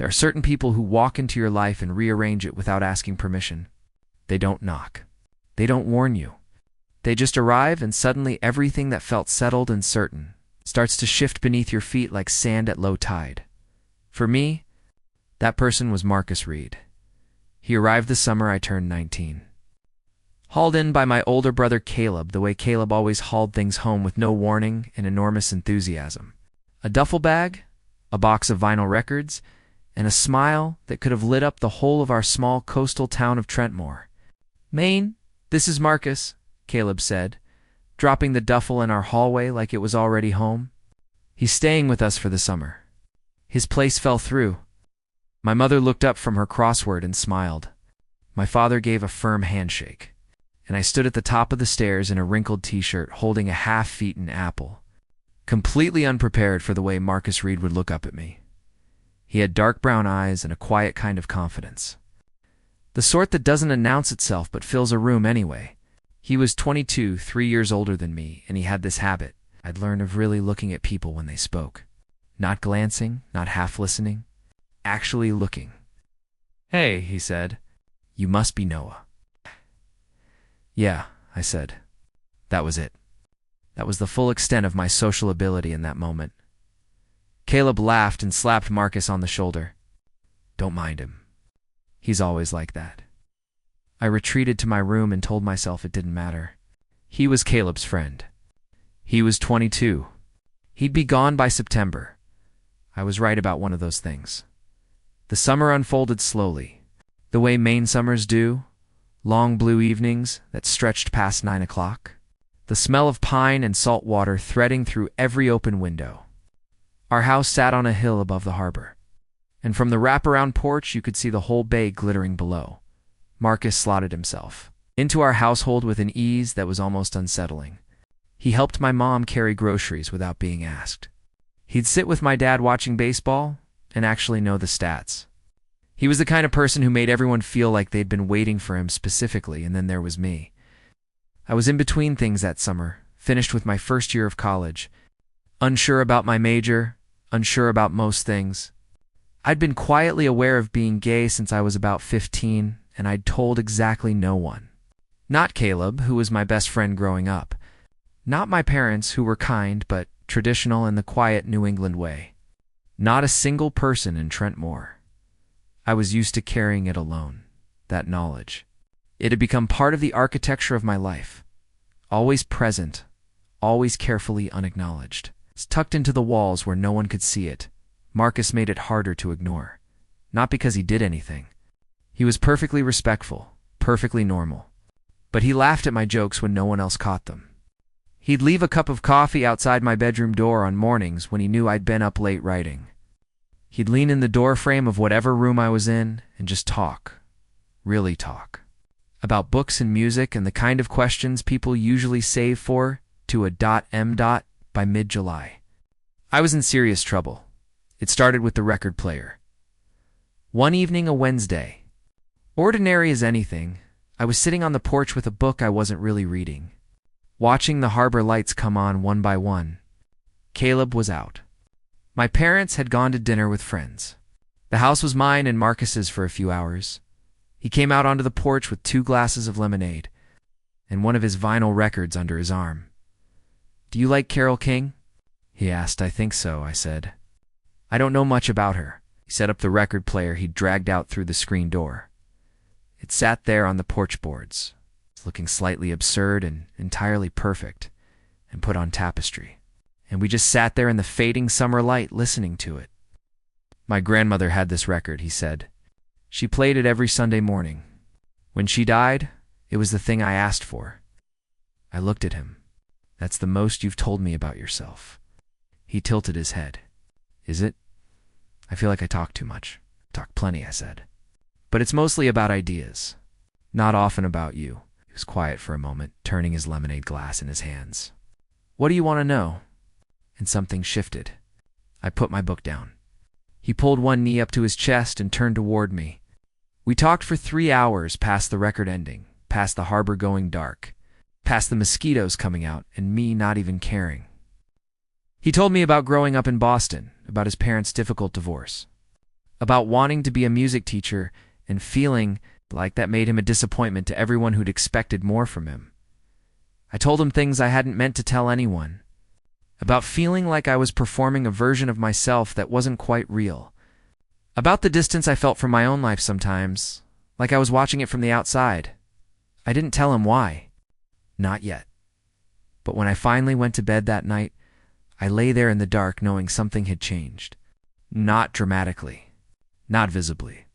There are certain people who walk into your life and rearrange it without asking permission. They don't knock. They don't warn you. They just arrive, and suddenly everything that felt settled and certain starts to shift beneath your feet like sand at low tide. For me, that person was Marcus Reed. He arrived the summer I turned 19. Hauled in by my older brother Caleb, the way Caleb always hauled things home with no warning and enormous enthusiasm. A duffel bag, a box of vinyl records, and a smile that could have lit up the whole of our small coastal town of Trentmore. "Maine, this is Marcus," Caleb said, dropping the duffel in our hallway like it was already home. "He's staying with us for the summer. His place fell through." My mother looked up from her crossword and smiled. My father gave a firm handshake, and I stood at the top of the stairs in a wrinkled t-shirt holding a half-eaten apple, completely unprepared for the way Marcus Reed would look up at me. He had dark brown eyes and a quiet kind of confidence. The sort that doesn't announce itself but fills a room anyway. He was 22, 3 years older than me, and he had this habit I'd learned of really looking at people when they spoke. Not glancing, not half listening, actually looking. "Hey," he said, "you must be Noah." "Yeah," I said. That was it. That was the full extent of my social ability in that moment. Caleb laughed and slapped Marcus on the shoulder. "Don't mind him. He's always like that." I retreated to my room and told myself it didn't matter. He was Caleb's friend. He was 22. He'd be gone by September. I was right about one of those things. The summer unfolded slowly, the way Maine summers do, long blue evenings that stretched past 9 o'clock, the smell of pine and salt water threading through every open window. Our house sat on a hill above the harbor, and from the wraparound porch you could see the whole bay glittering below. Marcus slotted himself into our household with an ease that was almost unsettling. He helped my mom carry groceries without being asked. He'd sit with my dad watching baseball and actually know the stats. He was the kind of person who made everyone feel like they'd been waiting for him specifically, and then there was me. I was in between things that summer, finished with my first year of college, unsure about my major, unsure about most things. I'd been quietly aware of being gay since I was about 15, and I'd told exactly no one. Not Caleb, who was my best friend growing up. Not my parents, who were kind but traditional in the quiet New England way. Not a single person in Trentmore. I was used to carrying it alone, that knowledge. It had become part of the architecture of my life. Always present, always carefully unacknowledged. It's tucked into the walls where no one could see it. Marcus made it harder to ignore. Not because he did anything. He was perfectly respectful, perfectly normal. But he laughed at my jokes when no one else caught them. He'd leave a cup of coffee outside my bedroom door on mornings when he knew I'd been up late writing. He'd lean in the doorframe of whatever room I was in and just talk. Really talk. About books and music and the kind of questions people usually save for to a .m. by mid-July. I was in serious trouble. It started with the record player. One evening, a Wednesday. Ordinary as anything, I was sitting on the porch with a book I wasn't really reading, watching the harbor lights come on one by one. Caleb was out. My parents had gone to dinner with friends. The house was mine and Marcus's for a few hours. He came out onto the porch with 2 glasses of lemonade and one of his vinyl records under his arm. "Do you like Carole King?" he asked. "I think so," I said. "I don't know much about her." He set up the record player he'd dragged out through the screen door. It sat there on the porch boards, looking slightly absurd and entirely perfect, and put on tapestry. And we just sat there in the fading summer light listening to it. "My grandmother had this record," he said. "She played it every Sunday morning. When she died, it was the thing I asked for." I looked at him. "That's the most you've told me about yourself." He tilted his head. "Is it? I feel like I talk too much." "Talk plenty," I said. "But it's mostly about ideas. Not often about you." He was quiet for a moment, turning his lemonade glass in his hands. "What do you want to know?" And something shifted. I put my book down. He pulled one knee up to his chest and turned toward me. We talked for 3 hours past the record ending, past the harbor going dark, past the mosquitoes coming out and me not even caring. He told me about growing up in Boston, about his parents' difficult divorce, about wanting to be a music teacher and feeling like that made him a disappointment to everyone who'd expected more from him. I told him things I hadn't meant to tell anyone, about feeling like I was performing a version of myself that wasn't quite real, about the distance I felt from my own life sometimes, like I was watching it from the outside. I didn't tell him why. Not yet. But when I finally went to bed that night, I lay there in the dark knowing something had changed. Not dramatically, not visibly,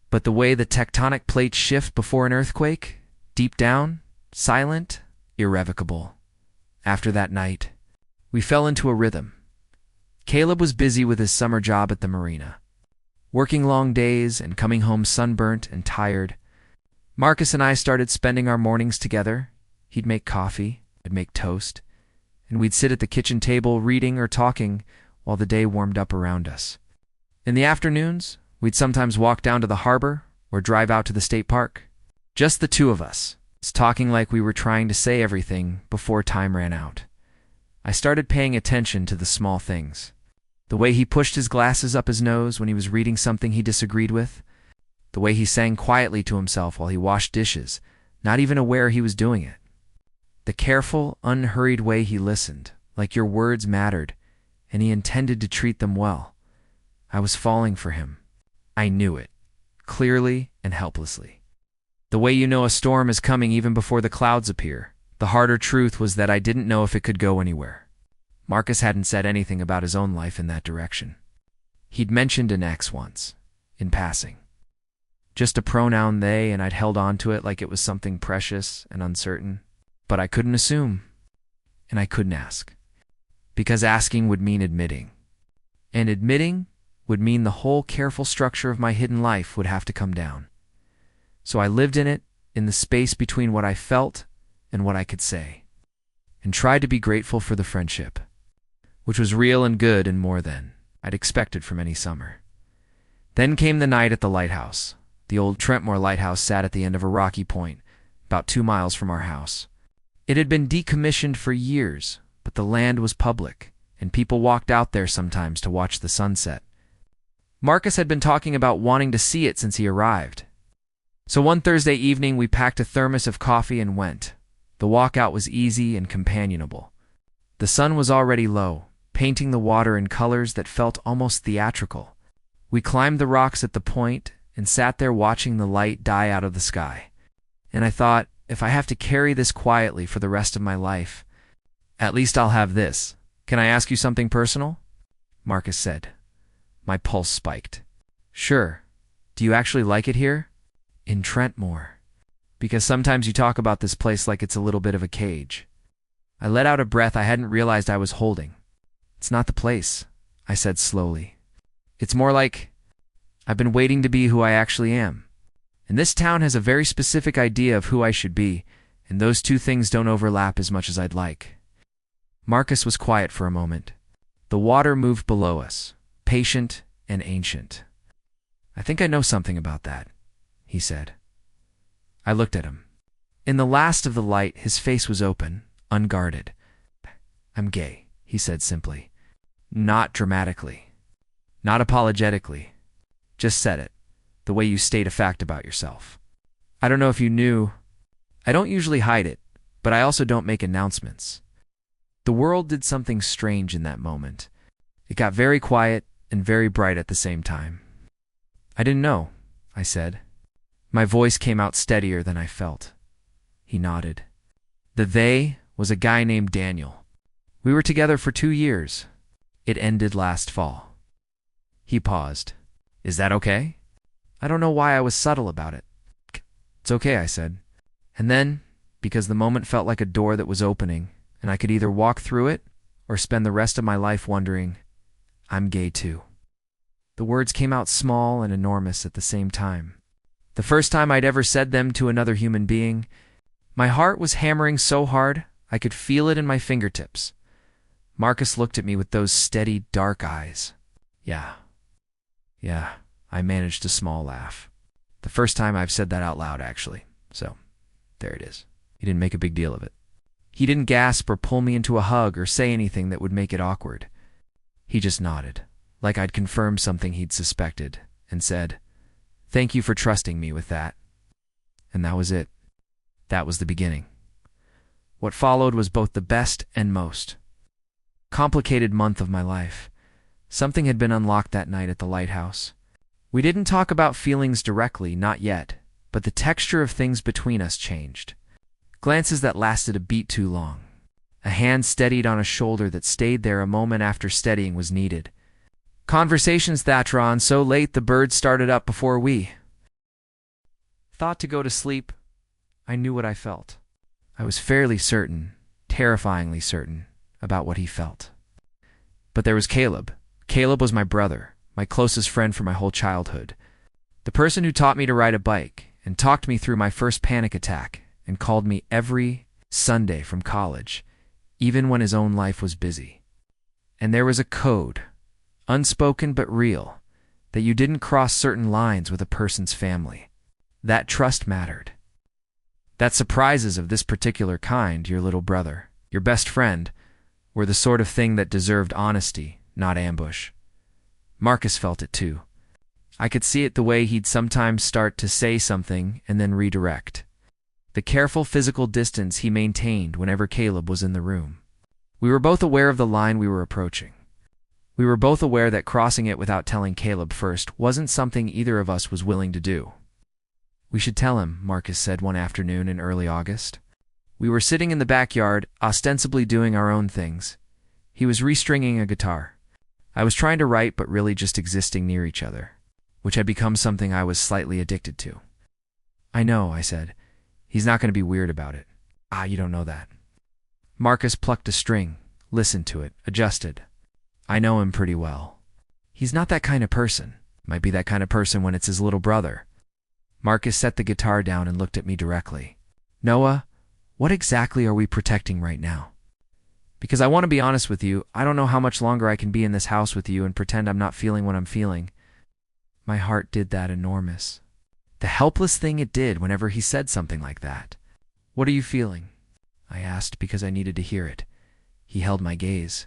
but the way the tectonic plates shift before an earthquake, deep down, silent, irrevocable. After that night, we fell into a rhythm. Caleb was busy with his summer job at the marina, working long days and coming home sunburnt and tired. Marcus and I started spending our mornings together. He'd make coffee, I'd make toast, and we'd sit at the kitchen table reading or talking while the day warmed up around us. In the afternoons, we'd sometimes walk down to the harbor or drive out to the state park. Just the two of us, talking like we were trying to say everything before time ran out. I started paying attention to the small things. The way he pushed his glasses up his nose when he was reading something he disagreed with. The way he sang quietly to himself while he washed dishes, not even aware he was doing it. The careful, unhurried way he listened, like your words mattered, and he intended to treat them well. I was falling for him. I knew it, clearly and helplessly. The way you know a storm is coming even before the clouds appear. The harder truth was that I didn't know if it could go anywhere. Marcus hadn't said anything about his own life in that direction. He'd mentioned an ex once, in passing. Just a pronoun they, and I'd held on to it like it was something precious and uncertain. But I couldn't assume, and I couldn't ask, because asking would mean admitting, and admitting would mean the whole careful structure of my hidden life would have to come down. So I lived in it, in the space between what I felt and what I could say, and tried to be grateful for the friendship, which was real and good and more than I'd expected from any summer. Then came the night at the lighthouse. The old Trentmore lighthouse sat at the end of a rocky point, about 2 miles from our house. It had been decommissioned for years, but the land was public, and people walked out there sometimes to watch the sunset. Marcus had been talking about wanting to see it since he arrived. So one Thursday evening, we packed a thermos of coffee and went. The walkout was easy and companionable. The sun was already low, painting the water in colors that felt almost theatrical. We climbed the rocks at the point and sat there watching the light die out of the sky. And I thought, if I have to carry this quietly for the rest of my life, at least I'll have this. Can I ask you something personal? Marcus said. My pulse spiked. Sure. Do you actually like it here? In Trentmore. Because sometimes you talk about this place like it's a little bit of a cage. I let out a breath I hadn't realized I was holding. It's not the place, I said slowly. It's more like I've been waiting to be who I actually am. And this town has a very specific idea of who I should be, and those two things don't overlap as much as I'd like. Marcus was quiet for a moment. The water moved below us, patient and ancient. I think I know something about that, he said. I looked at him. In the last of the light, his face was open, unguarded. I'm gay, he said simply. Not dramatically. Not apologetically. Just said it. The way you state a fact about yourself. I don't know if you knew. I don't usually hide it, but I also don't make announcements. The world did something strange in that moment. It got very quiet and very bright at the same time. I didn't know, I said. My voice came out steadier than I felt. He nodded. The they was a guy named Daniel. We were together for 2 years. It ended last fall. He paused. Is that okay? I don't know why I was subtle about it. It's okay, I said. And then, because the moment felt like a door that was opening, and I could either walk through it or spend the rest of my life wondering, I'm gay too. The words came out small and enormous at the same time. The first time I'd ever said them to another human being, my heart was hammering so hard I could feel it in my fingertips. Marcus looked at me with those steady, dark eyes. Yeah, I managed a small laugh. The first time I've said that out loud, actually. So, there it is. He didn't make a big deal of it. He didn't gasp or pull me into a hug or say anything that would make it awkward. He just nodded, like I'd confirmed something he'd suspected, and said, "Thank you for trusting me with that." And that was it. That was the beginning. What followed was both the best and most complicated month of my life. Something had been unlocked that night at the lighthouse. We didn't talk about feelings directly, not yet, but the texture of things between us changed. Glances that lasted a beat too long. A hand steadied on a shoulder that stayed there a moment after steadying was needed. Conversations that drawn so late the birds started up before we thought to go to sleep. I knew what I felt. I was fairly certain, terrifyingly certain, about what he felt. But there was Caleb. Caleb was my brother, my closest friend for my whole childhood. The person who taught me to ride a bike and talked me through my first panic attack and called me every Sunday from college, even when his own life was busy. And there was a code, unspoken but real, that you didn't cross certain lines with a person's family. That trust mattered. That surprises of this particular kind, your little brother, your best friend, were the sort of thing that deserved honesty, not ambush. Marcus felt it too. I could see it the way he'd sometimes start to say something and then redirect. The careful physical distance he maintained whenever Caleb was in the room. We were both aware of the line we were approaching. We were both aware that crossing it without telling Caleb first wasn't something either of us was willing to do. "We should tell him," Marcus said one afternoon in early August. We were sitting in the backyard, ostensibly doing our own things. He was restringing a guitar. I was trying to write, but really just existing near each other, which had become something I was slightly addicted to. "I know," I said. "He's not going to be weird about it." "Ah, you don't know that." Marcus plucked a string, listened to it, adjusted. "I know him pretty well. He's not that kind of person. Might be that kind of person when it's his little brother." Marcus set the guitar down and looked at me directly. "Noah, what exactly are we protecting right now? Because I want to be honest with you, I don't know how much longer I can be in this house with you and pretend I'm not feeling what I'm feeling." My heart did that enormous. The helpless thing it did whenever he said something like that. "What are you feeling?" I asked because I needed to hear it. He held my gaze.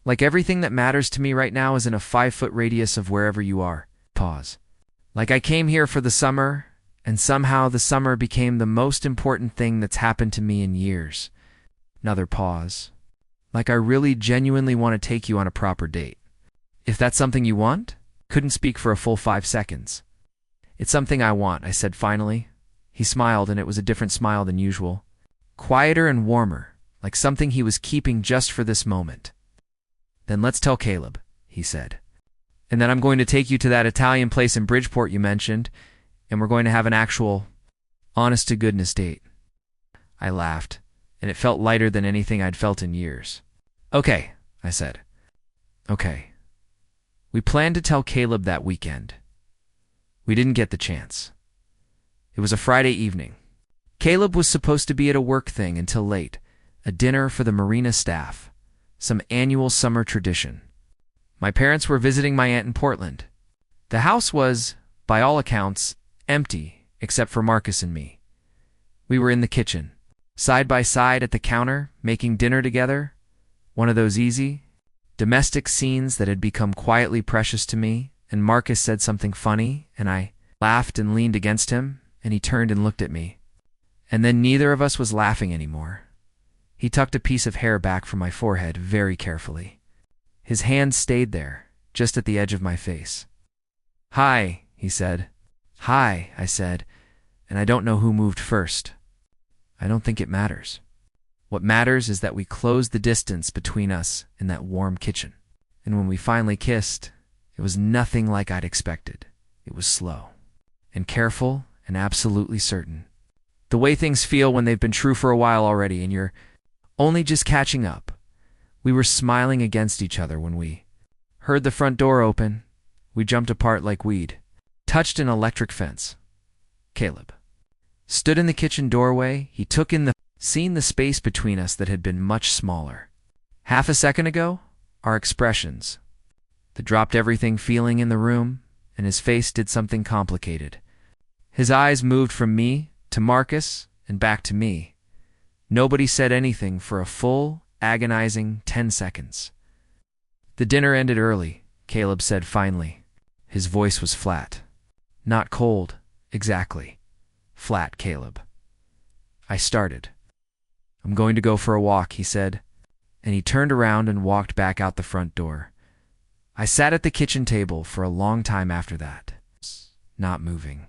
"Like everything that matters to me right now is in a 5-foot radius of wherever you are." Pause. "Like I came here for the summer, and somehow the summer became the most important thing that's happened to me in years." Another pause. "Like I really genuinely want to take you on a proper date." "If that's something you want?" Couldn't speak for a full 5 seconds. "It's something I want," I said finally. He smiled, and it was a different smile than usual. Quieter and warmer, like something he was keeping just for this moment. "Then let's tell Caleb," he said. "And then I'm going to take you to that Italian place in Bridgeport you mentioned, and we're going to have an actual, honest-to-goodness date." I laughed, and it felt lighter than anything I'd felt in years. "Okay," I said. "Okay." We planned to tell Caleb that weekend. We didn't get the chance. It was a Friday evening. Caleb was supposed to be at a work thing until late, a dinner for the marina staff, some annual summer tradition. My parents were visiting my aunt in Portland. The house was, by all accounts, empty, except for Marcus and me. We were in the kitchen, side by side at the counter, making dinner together, one of those easy, domestic scenes that had become quietly precious to me, and Marcus said something funny, and I laughed and leaned against him, and he turned and looked at me. And then neither of us was laughing anymore. He tucked a piece of hair back from my forehead very carefully. His hand stayed there, just at the edge of my face. "Hi," he said. "Hi," I said, and I don't know who moved first. I don't think it matters. What matters is that we closed the distance between us in that warm kitchen. And when we finally kissed, it was nothing like I'd expected. It was slow and careful and absolutely certain. The way things feel when they've been true for a while already and you're only just catching up. We were smiling against each other when we heard the front door open. We jumped apart like we'd touched an electric fence. Caleb stood in the kitchen doorway. He took in seen the space between us that had been much smaller. Half a second ago, our expressions, the dropped everything feeling in the room, and his face did something complicated. His eyes moved from me to Marcus and back to me. Nobody said anything for a full, agonizing 10 seconds. "The dinner ended early," Caleb said finally. His voice was flat. Not cold, exactly. Flat, Caleb. I started. I'm going to go for a walk, he said, and he turned around and walked back out the front door. I sat at the kitchen table for a long time after that, not moving.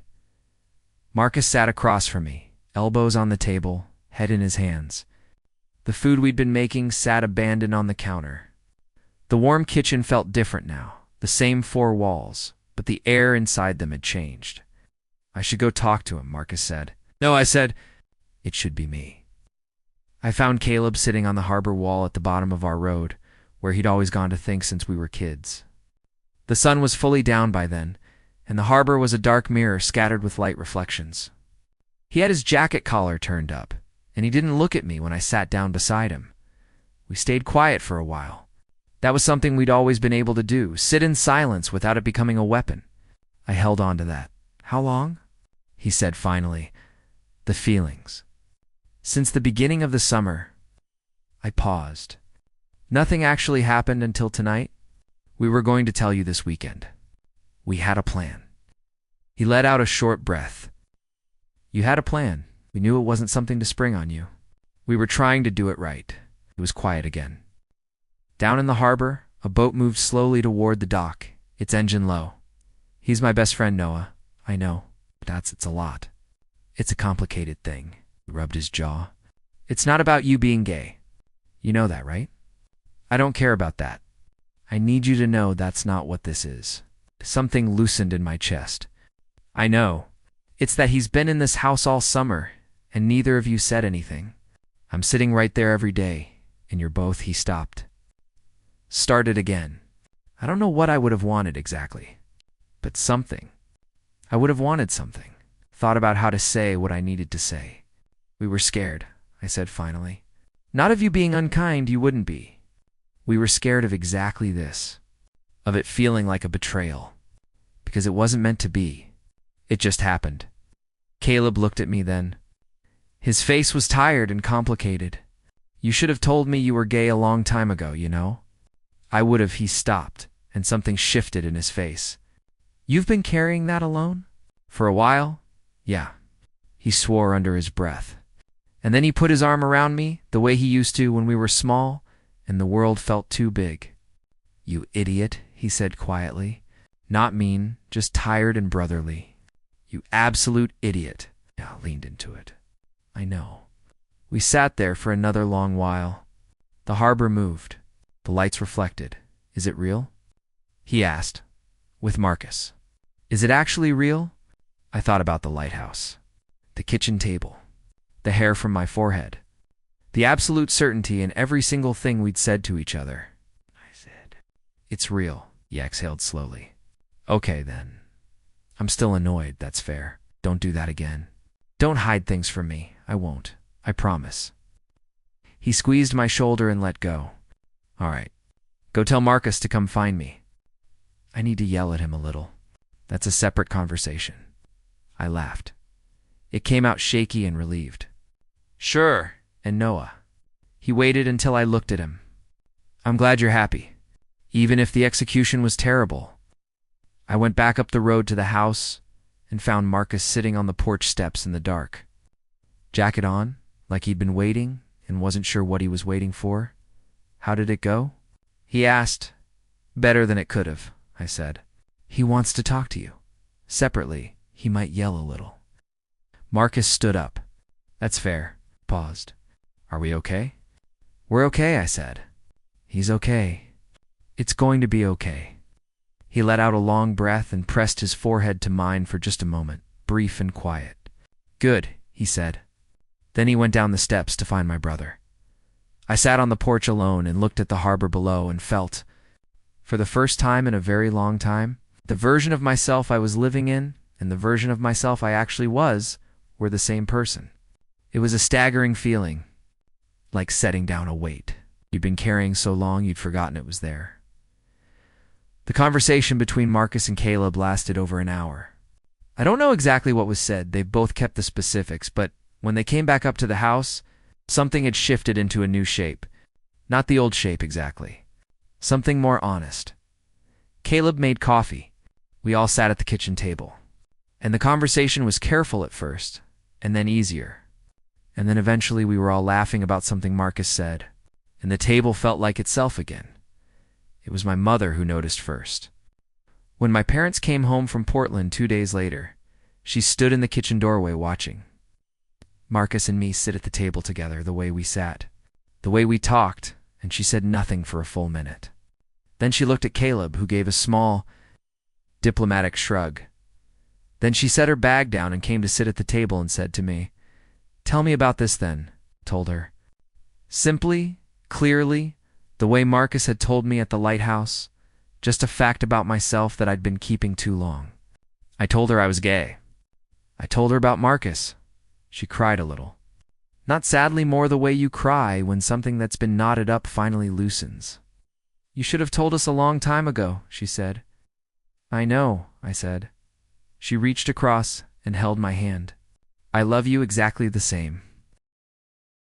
Marcus sat across from me, elbows on the table, head in his hands. The food we'd been making sat abandoned on the counter. The warm kitchen felt different now, the same four walls, but the air inside them had changed. I should go talk to him, Marcus said. No, I said, it should be me. I found Caleb sitting on the harbor wall at the bottom of our road, where he'd always gone to think since we were kids. The sun was fully down by then, and the harbor was a dark mirror scattered with light reflections. He had his jacket collar turned up, and he didn't look at me when I sat down beside him. We stayed quiet for a while. That was something we'd always been able to do, sit in silence without it becoming a weapon. I held on to that. How long? He said finally. The feelings. Since the beginning of the summer. I paused. Nothing actually happened until tonight. We were going to tell you this weekend. We had a plan. He let out a short breath. You had a plan. We knew it wasn't something to spring on you. We were trying to do it right. It was quiet again. Down in the harbor, a boat moved slowly toward the dock, its engine low. He's my best friend, Noah. I know, but it's a lot. It's a complicated thing. He rubbed his jaw. It's not about you being gay. You know that, right? I don't care about that. I need you to know that's not what this is. Something loosened in my chest. I know. It's that he's been in this house all summer, and neither of you said anything. I'm sitting right there every day, and you're both. He stopped. Started again. I don't know what I would have wanted exactly, but something. I would have wanted something. Thought about how to say what I needed to say. We were scared, I said finally. Not of you being unkind, you wouldn't be. We were scared of exactly this. Of it feeling like a betrayal. Because it wasn't meant to be. It just happened. Caleb looked at me then. His face was tired and complicated. You should have told me you were gay a long time ago, you know? I would have. He stopped, and something shifted in his face. You've been carrying that alone? For a while? Yeah. He swore under his breath. And then he put his arm around me, the way he used to when we were small, and the world felt too big. You idiot, he said quietly. Not mean, just tired and brotherly. You absolute idiot. I leaned into it. I know. We sat there for another long while. The harbor moved. The lights reflected. Is it real? He asked, with Marcus. Is it actually real? I thought about the lighthouse, the kitchen table, the hair from my forehead, the absolute certainty in every single thing we'd said to each other. I said, it's real. He exhaled slowly. Okay, then. I'm still annoyed, that's fair. Don't do that again. Don't hide things from me. I won't. I promise. He squeezed my shoulder and let go. All right. Go tell Marcus to come find me. I need to yell at him a little. That's a separate conversation. I laughed. It came out shaky and relieved. Sure. And Noah. He waited until I looked at him. I'm glad you're happy. Even if the execution was terrible. I went back up the road to the house and found Marcus sitting on the porch steps in the dark. Jacket on, like he'd been waiting and wasn't sure what he was waiting for. How did it go? He asked. Better than it could have, I said. He wants to talk to you. Separately, he might yell a little. Marcus stood up. That's fair. Paused. Are we okay? We're okay, I said. He's okay. It's going to be okay. He let out a long breath and pressed his forehead to mine for just a moment, brief and quiet. Good, he said. Then he went down the steps to find my brother. I sat on the porch alone and looked at the harbor below and felt, for the first time in a very long time, the version of myself I was living in and the version of myself I actually was were the same person. It was a staggering feeling, like setting down a weight you'd been carrying so long you'd forgotten it was there. The conversation between Marcus and Caleb lasted over an hour. I don't know exactly what was said. They both kept the specifics, but when they came back up to the house, something had shifted into a new shape. Not the old shape exactly. Something more honest. Caleb made coffee. We all sat at the kitchen table. And the conversation was careful at first, and then easier. And then eventually we were all laughing about something Marcus said, and the table felt like itself again. It was my mother who noticed first. When my parents came home from Portland 2 days later, she stood in the kitchen doorway watching. Marcus and me sit at the table together the way we sat, the way we talked, and she said nothing for a full minute. Then she looked at Caleb, who gave a small, diplomatic shrug. Then she set her bag down and came to sit at the table and said to me, "Tell me about this then," told her. Simply, clearly, the way Marcus had told me at the lighthouse, just a fact about myself that I'd been keeping too long. I told her I was gay. I told her about Marcus. She cried a little. Not sadly, more the way you cry when something that's been knotted up finally loosens. "You should have told us a long time ago," she said. "I know," I said. She reached across and held my hand. "I love you exactly the same."